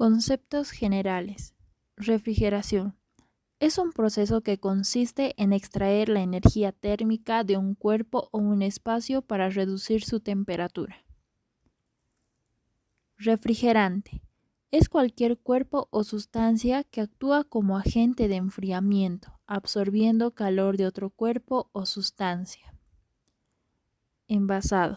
Conceptos generales. Refrigeración. Es un proceso que consiste en extraer la energía térmica de un cuerpo o un espacio para reducir su temperatura. Refrigerante. Es cualquier cuerpo o sustancia que actúa como agente de enfriamiento, absorbiendo calor de otro cuerpo o sustancia. Envasado.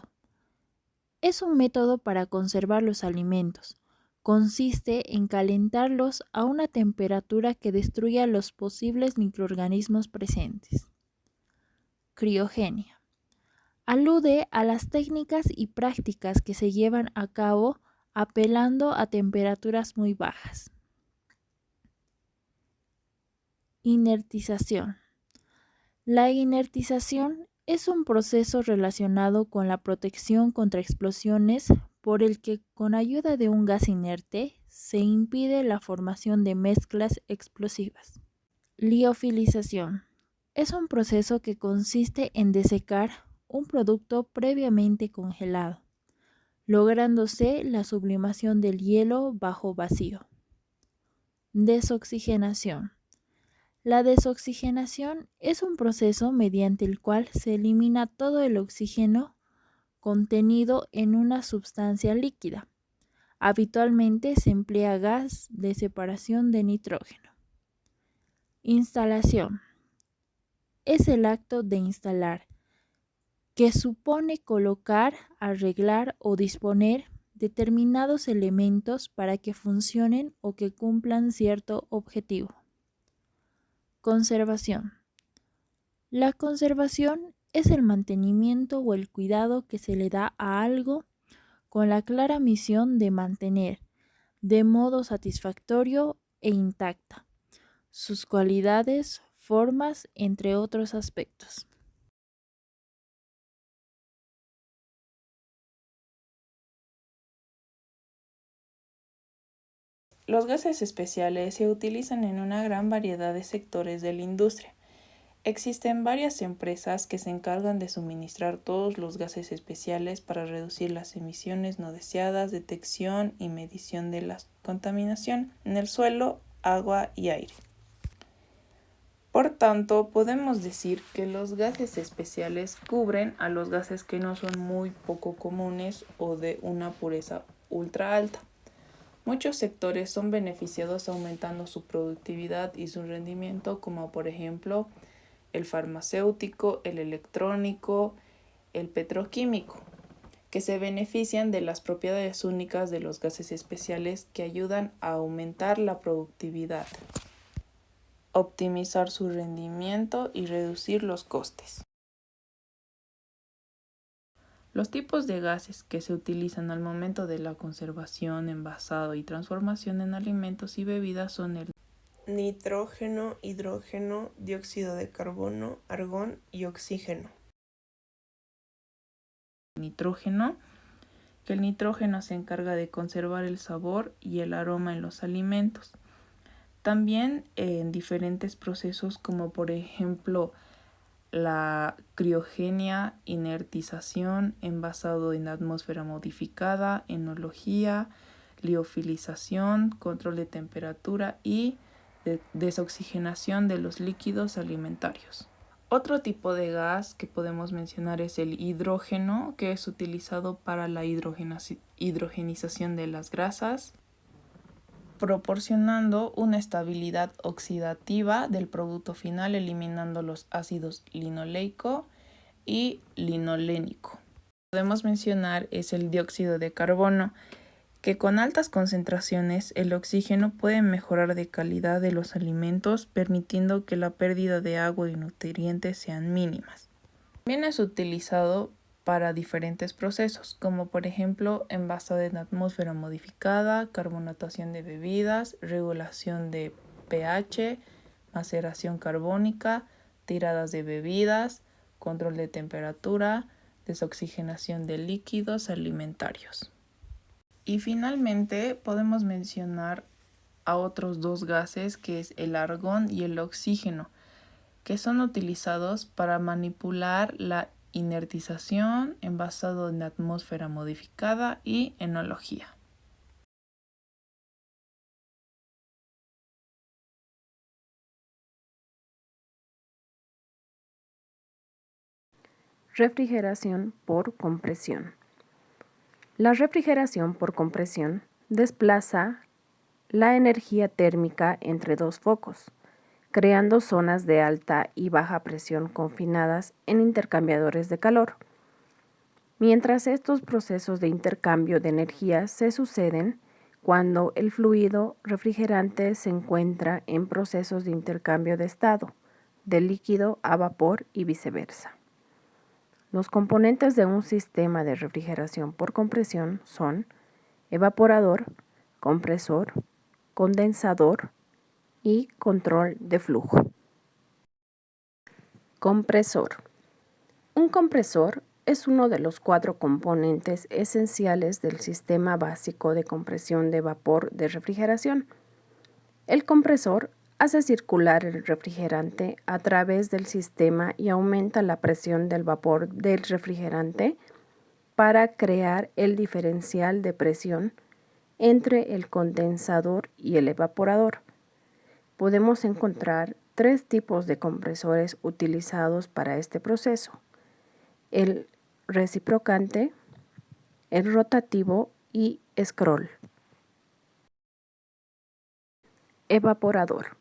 Es un método para conservar los alimentos. Consiste en calentarlos a una temperatura que destruya los posibles microorganismos presentes. Criogenia. Alude a las técnicas y prácticas que se llevan a cabo apelando a temperaturas muy bajas. Inertización. La inertización es un proceso relacionado con la protección contra explosiones por el que, con ayuda de un gas inerte, se impide la formación de mezclas explosivas. Liofilización. Es un proceso que consiste en desecar un producto previamente congelado, lográndose la sublimación del hielo bajo vacío. Desoxigenación. La desoxigenación es un proceso mediante el cual se elimina todo el oxígeno contenido en una sustancia líquida. Habitualmente se emplea gas de separación de nitrógeno. Instalación. Es el acto de instalar, que supone colocar, arreglar o disponer determinados elementos para que funcionen o que cumplan cierto objetivo. Conservación. La conservación es el mantenimiento o el cuidado que se le da a algo con la clara misión de mantener, de modo satisfactorio e intacta, sus cualidades, formas, entre otros aspectos. Los gases especiales se utilizan en una gran variedad de sectores de la industria. Existen varias empresas que se encargan de suministrar todos los gases especiales para reducir las emisiones no deseadas, detección y medición de la contaminación en el suelo, agua y aire. Por tanto, podemos decir que los gases especiales cubren a los gases que no son muy poco comunes o de una pureza ultra alta. Muchos sectores son beneficiados aumentando su productividad y su rendimiento, como por ejemplo el farmacéutico, el electrónico, el petroquímico, que se benefician de las propiedades únicas de los gases especiales que ayudan a aumentar la productividad, optimizar su rendimiento y reducir los costes. Los tipos de gases que se utilizan al momento de la conservación, envasado y transformación en alimentos y bebidas son el nitrógeno, hidrógeno, dióxido de carbono, argón y oxígeno. Nitrógeno, que el nitrógeno se encarga de conservar el sabor y el aroma en los alimentos. También en diferentes procesos como por ejemplo la criogenia, inertización, envasado en atmósfera modificada, enología, liofilización, control de temperatura y desoxigenación de los líquidos alimentarios. Otro tipo de gas que podemos mencionar es el hidrógeno, que es utilizado para la hidrogenización de las grasas, proporcionando una estabilidad oxidativa del producto final, eliminando los ácidos linoleico y linolénico. Podemos mencionar es el dióxido de carbono, que con altas concentraciones el oxígeno puede mejorar de calidad de los alimentos, permitiendo que la pérdida de agua y nutrientes sean mínimas. También es utilizado para diferentes procesos, como por ejemplo envasado en atmósfera modificada, carbonatación de bebidas, regulación de pH, maceración carbónica, tiradas de bebidas, control de temperatura, desoxigenación de líquidos alimentarios. Y finalmente podemos mencionar a otros dos gases, que es el argón y el oxígeno, que son utilizados para manipular la inertización, envasado en atmósfera modificada y enología. Refrigeración por compresión. La refrigeración por compresión desplaza la energía térmica entre dos focos, creando zonas de alta y baja presión confinadas en intercambiadores de calor. Mientras estos procesos de intercambio de energía se suceden cuando el fluido refrigerante se encuentra en procesos de intercambio de estado, de líquido a vapor y viceversa. Los componentes de un sistema de refrigeración por compresión son evaporador, compresor, condensador y control de flujo. Compresor. Un compresor es uno de los 4 componentes esenciales del sistema básico de compresión de vapor de refrigeración. El compresor hace circular el refrigerante a través del sistema y aumenta la presión del vapor del refrigerante para crear el diferencial de presión entre el condensador y el evaporador. Podemos encontrar 3 tipos de compresores utilizados para este proceso: el reciprocante, el rotativo y scroll. Evaporador.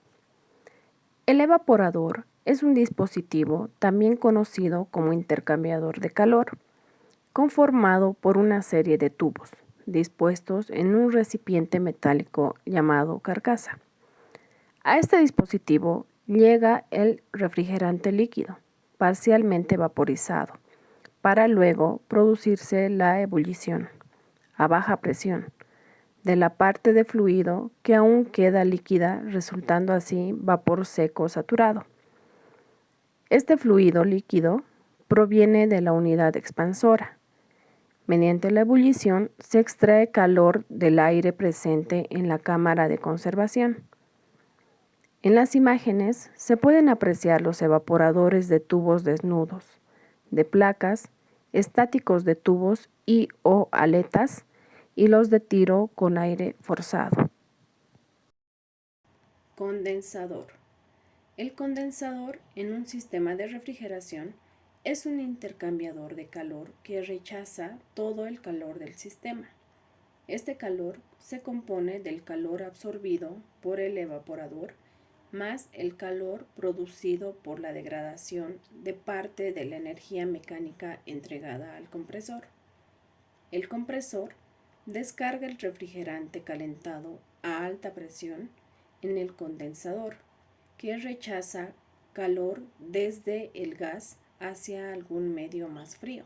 El evaporador es un dispositivo también conocido como intercambiador de calor, conformado por una serie de tubos dispuestos en un recipiente metálico llamado carcasa. A este dispositivo llega el refrigerante líquido, parcialmente vaporizado, para luego producirse la ebullición, a baja presión, de la parte de fluido que aún queda líquida, resultando así vapor seco saturado. Este fluido líquido proviene de la unidad expansora. Mediante la ebullición se extrae calor del aire presente en la cámara de conservación. En las imágenes se pueden apreciar los evaporadores de tubos desnudos, de placas, estáticos de tubos y o aletas, y los de tiro con aire forzado. Condensador. El condensador en un sistema de refrigeración es un intercambiador de calor que rechaza todo el calor del sistema. Este calor se compone del calor absorbido por el evaporador más el calor producido por la degradación de parte de la energía mecánica entregada al compresor. El compresor descarga el refrigerante calentado a alta presión en el condensador, que rechaza calor desde el gas hacia algún medio más frío.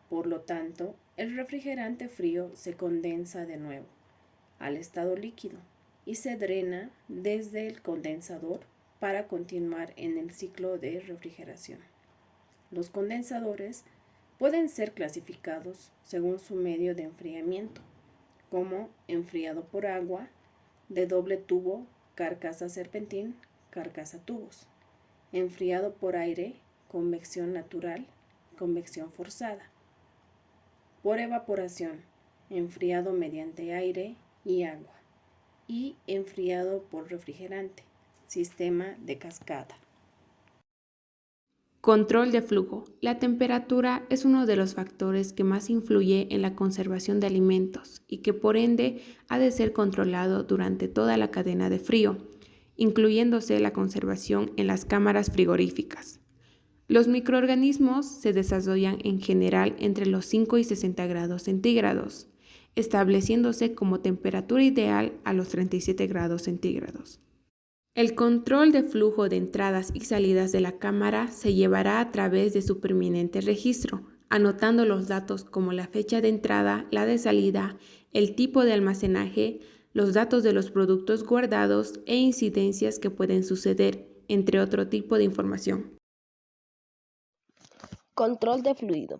Por lo tanto, el refrigerante frío se condensa de nuevo al estado líquido y se drena desde el condensador para continuar en el ciclo de refrigeración. Los condensadores pueden ser clasificados según su medio de enfriamiento, como enfriado por agua, de doble tubo, carcasa serpentín, carcasa tubos; enfriado por aire, convección natural, convección forzada; por evaporación, enfriado mediante aire y agua; y enfriado por refrigerante, sistema de cascada. Control de flujo. La temperatura es uno de los factores que más influye en la conservación de alimentos y que por ende ha de ser controlado durante toda la cadena de frío, incluyéndose la conservación en las cámaras frigoríficas. Los microorganismos se desarrollan en general entre los 5 y 60 grados centígrados, estableciéndose como temperatura ideal a los 37 grados centígrados. El control de flujo de entradas y salidas de la cámara se llevará a través de su permanente registro, anotando los datos como la fecha de entrada, la de salida, el tipo de almacenaje, los datos de los productos guardados e incidencias que pueden suceder, entre otro tipo de información. Control de fluido.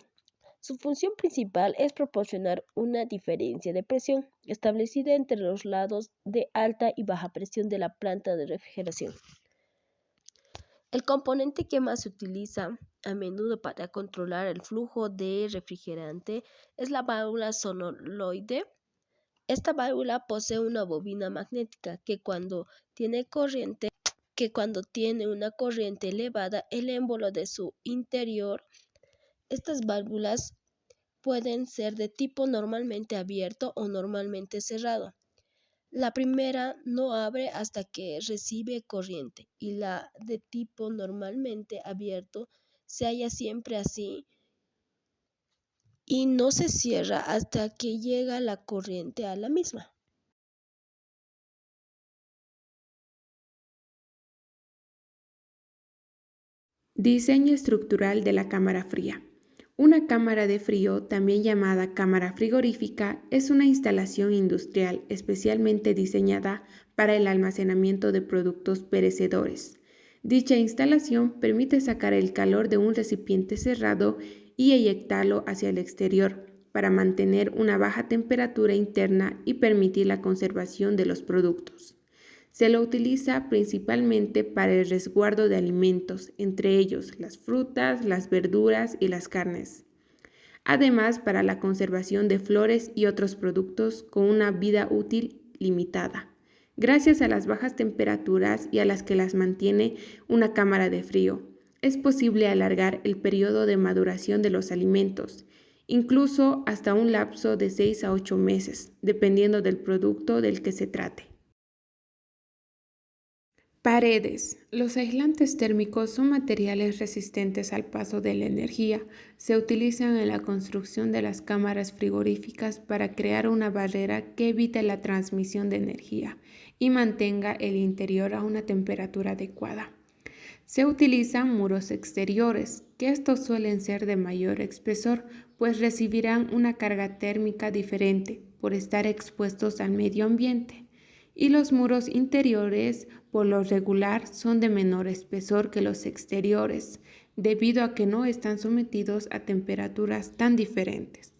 Su función principal es proporcionar una diferencia de presión establecida entre los lados de alta y baja presión de la planta de refrigeración. El componente que más se utiliza a menudo para controlar el flujo de refrigerante es la válvula solenoide. Esta válvula posee una bobina magnética que cuando tiene una corriente elevada, el émbolo de su interior Estas válvulas pueden ser de tipo normalmente abierto o normalmente cerrado. La primera no abre hasta que recibe corriente y la de tipo normalmente abierto se halla siempre así y no se cierra hasta que llega la corriente a la misma. Diseño estructural de la cámara fría. Una cámara de frío, también llamada cámara frigorífica, es una instalación industrial especialmente diseñada para el almacenamiento de productos perecedores. Dicha instalación permite sacar el calor de un recipiente cerrado y eyectarlo hacia el exterior para mantener una baja temperatura interna y permitir la conservación de los productos. Se lo utiliza principalmente para el resguardo de alimentos, entre ellos las frutas, las verduras y las carnes. Además, para la conservación de flores y otros productos con una vida útil limitada, gracias a las bajas temperaturas y a las que las mantiene una cámara de frío. Es posible alargar el periodo de maduración de los alimentos, incluso hasta un lapso de 6 a 8 meses, dependiendo del producto del que se trate. Paredes. Los aislantes térmicos son materiales resistentes al paso de la energía. Se utilizan en la construcción de las cámaras frigoríficas para crear una barrera que evite la transmisión de energía y mantenga el interior a una temperatura adecuada. Se utilizan muros exteriores, que estos suelen ser de mayor espesor, pues recibirán una carga térmica diferente por estar expuestos al medio ambiente. Y los muros interiores, por lo regular, son de menor espesor que los exteriores, debido a que no están sometidos a temperaturas tan diferentes.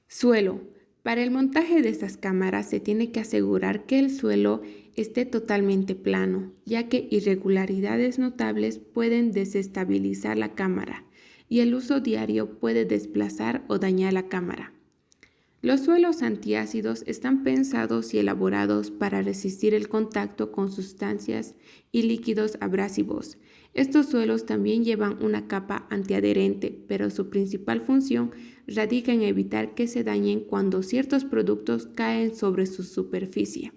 Suelo. Para el montaje de estas cámaras se tiene que asegurar que el suelo esté totalmente plano, ya que irregularidades notables pueden desestabilizar la cámara y el uso diario puede desplazar o dañar la cámara. Los suelos antiácidos están pensados y elaborados para resistir el contacto con sustancias y líquidos abrasivos. Estos suelos también llevan una capa antiadherente, pero su principal función radica en evitar que se dañen cuando ciertos productos caen sobre su superficie.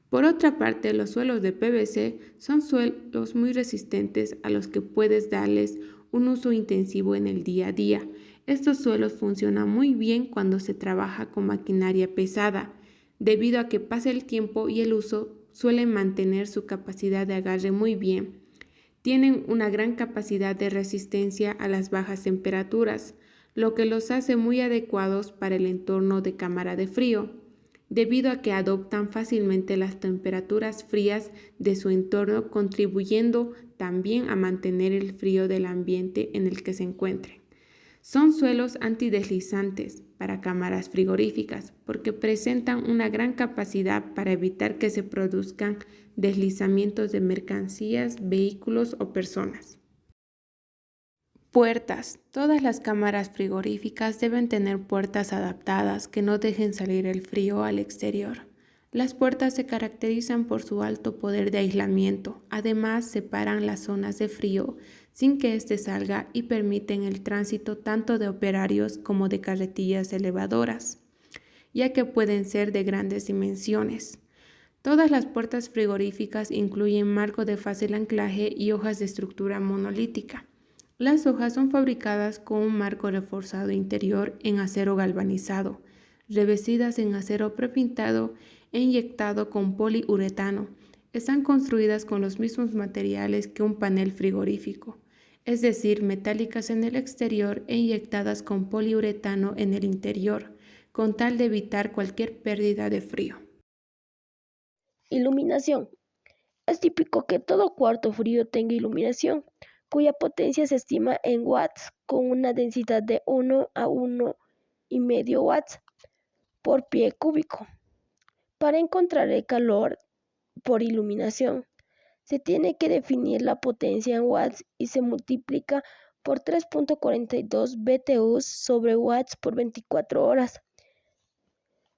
Por otra parte, los suelos de PVC son suelos muy resistentes a los que puedes darles un uso intensivo en el día a día. Estos suelos funcionan muy bien cuando se trabaja con maquinaria pesada, debido a que pasa el tiempo y el uso suelen mantener su capacidad de agarre muy bien. Tienen una gran capacidad de resistencia a las bajas temperaturas, lo que los hace muy adecuados para el entorno de cámara de frío, debido a que adoptan fácilmente las temperaturas frías de su entorno, contribuyendo también a mantener el frío del ambiente en el que se encuentren. Son suelos antideslizantes para cámaras frigoríficas porque presentan una gran capacidad para evitar que se produzcan deslizamientos de mercancías, vehículos o personas. Puertas. Todas las cámaras frigoríficas deben tener puertas adaptadas que no dejen salir el frío al exterior. Las puertas se caracterizan por su alto poder de aislamiento. Además, separan las zonas de frío sin que éste salga y permiten el tránsito tanto de operarios como de carretillas elevadoras, ya que pueden ser de grandes dimensiones. Todas las puertas frigoríficas incluyen marco de fácil anclaje y hojas de estructura monolítica. Las hojas son fabricadas con un marco reforzado interior en acero galvanizado, revestidas en acero prepintado e inyectado con poliuretano. Están construidas con los mismos materiales que un panel frigorífico, es decir, metálicas en el exterior e inyectadas con poliuretano en el interior, con tal de evitar cualquier pérdida de frío. Iluminación. Es típico que todo cuarto frío tenga iluminación, cuya potencia se estima en watts, con una densidad de 1 a 1,5 watts por pie cúbico. Para encontrar el calor por iluminación, se tiene que definir la potencia en watts y se multiplica por 3.42 BTUs sobre watts por 24 horas,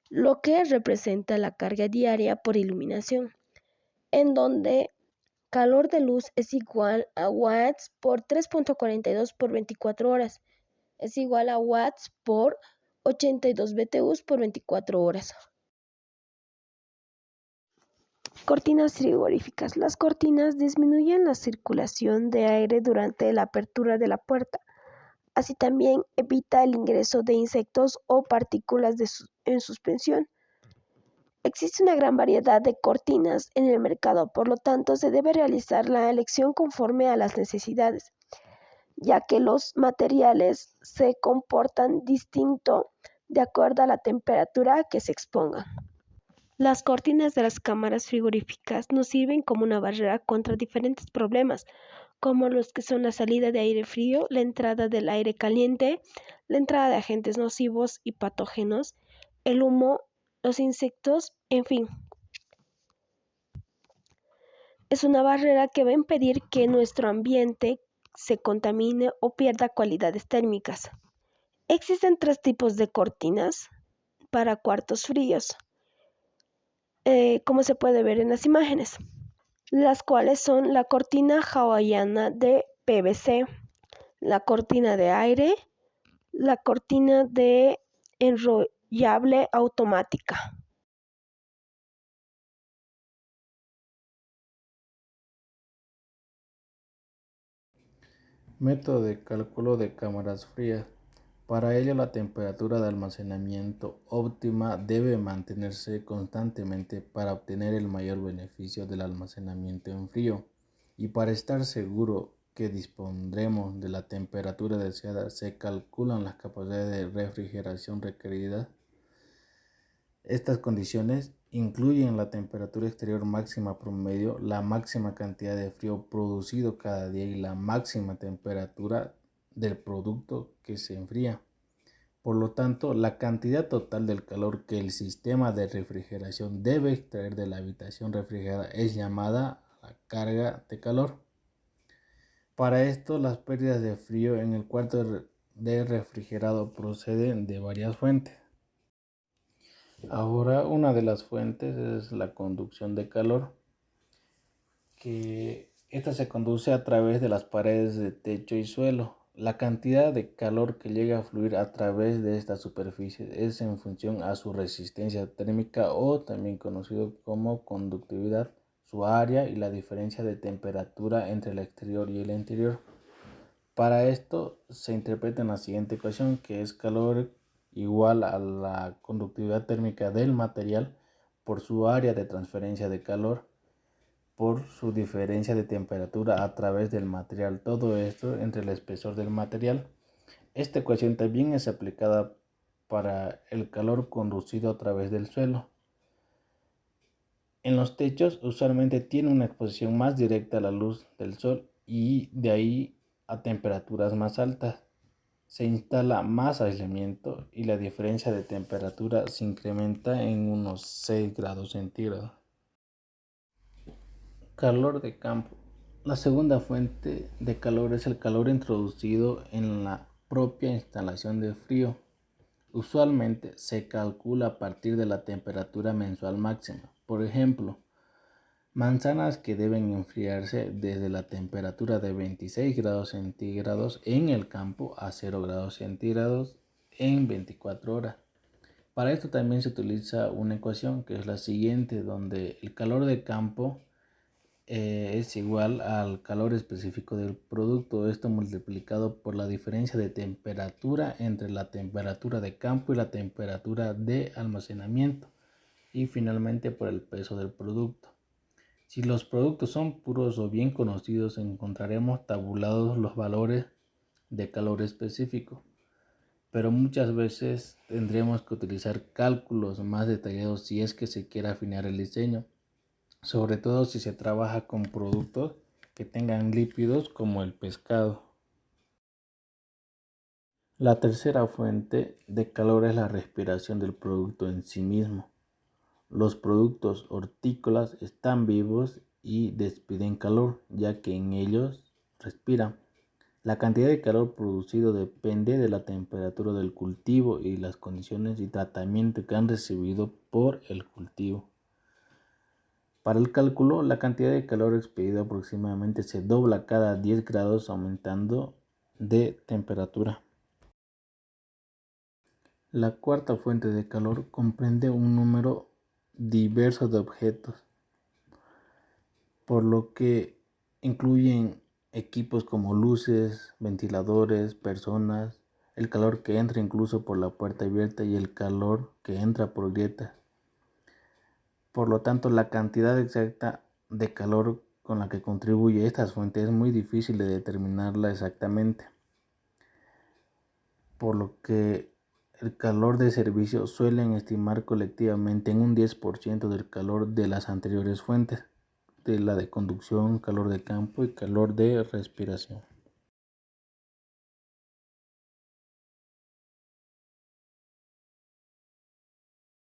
lo que representa la carga diaria por iluminación, en donde calor de luz es igual a watts por 3.42 por 24 horas. Es igual a watts por 82 BTUs por 24 horas. Cortinas frigoríficas. Las cortinas disminuyen la circulación de aire durante la apertura de la puerta. Así también evita el ingreso de insectos o partículas en suspensión. Existe una gran variedad de cortinas en el mercado, por lo tanto se debe realizar la elección conforme a las necesidades, ya que los materiales se comportan distinto de acuerdo a la temperatura a que se expongan. Las cortinas de las cámaras frigoríficas nos sirven como una barrera contra diferentes problemas, como los que son la salida de aire frío, la entrada del aire caliente, la entrada de agentes nocivos y patógenos, el humo, los insectos, en fin. Es una barrera que va a impedir que nuestro ambiente se contamine o pierda cualidades térmicas. Existen 3 tipos de cortinas para cuartos fríos, como se puede ver en las imágenes, las cuales son la cortina hawaiana de PVC, la cortina de aire, la cortina de enrollable automática. Método de cálculo de cámaras frías. Para ello, la temperatura de almacenamiento óptima debe mantenerse constantemente para obtener el mayor beneficio del almacenamiento en frío. Y para estar seguro que dispondremos de la temperatura deseada, se calculan las capacidades de refrigeración requeridas. Estas condiciones incluyen la temperatura exterior máxima promedio, la máxima cantidad de frío producido cada día y la máxima temperatura del producto que se enfría. Por lo tanto, la cantidad total del calor que el sistema de refrigeración debe extraer de la habitación refrigerada es llamada la carga de calor. Para esto, las pérdidas de frío en el cuarto de refrigerado proceden de varias fuentes. Ahora, una de las fuentes es la conducción de calor, que esta se conduce a través de las paredes de techo y suelo. La cantidad de calor que llega a fluir a través de esta superficie es en función a su resistencia térmica o también conocido como conductividad, su área y la diferencia de temperatura entre el exterior y el interior. Para esto se interpreta en la siguiente ecuación, que es calor igual a la conductividad térmica del material por su área de transferencia de calor por su diferencia de temperatura a través del material. Todo esto entre el espesor del material. Esta ecuación también es aplicada para el calor conducido a través del suelo. En los techos usualmente tiene una exposición más directa a la luz del sol y de ahí a temperaturas más altas. Se instala más aislamiento y la diferencia de temperatura se incrementa en unos 6 grados centígrados. Calor de campo. La segunda fuente de calor es el calor introducido en la propia instalación de frío. Usualmente se calcula a partir de la temperatura mensual máxima. Por ejemplo, manzanas que deben enfriarse desde la temperatura de 26 grados centígrados en el campo a 0 grados centígrados en 24 horas. Para esto también se utiliza una ecuación que es la siguiente, donde el calor de campo es igual al calor específico del producto, esto multiplicado por la diferencia de temperatura entre la temperatura de campo y la temperatura de almacenamiento y finalmente por el peso del producto. Si los productos son puros o bien conocidos, encontraremos tabulados los valores de calor específico, pero muchas veces tendremos que utilizar cálculos más detallados si es que se quiere afinar el diseño, sobre todo si se trabaja con productos que tengan lípidos como el pescado. La tercera fuente de calor es la respiración del producto en sí mismo. Los productos hortícolas están vivos y despiden calor, ya que en ellos respiran. La cantidad de calor producido depende de la temperatura del cultivo y las condiciones y tratamiento que han recibido por el cultivo. Para el cálculo, la cantidad de calor expelido aproximadamente se dobla cada 10 grados aumentando de temperatura. La cuarta fuente de calor comprende un número diverso de objetos, por lo que incluyen equipos como luces, ventiladores, personas, el calor que entra incluso por la puerta abierta y el calor que entra por grietas. Por lo tanto, la cantidad exacta de calor con la que contribuye estas fuentes es muy difícil de determinarla exactamente, por lo que el calor de servicio suelen estimar colectivamente en un 10% del calor de las anteriores fuentes, de la de conducción, calor de campo y calor de respiración.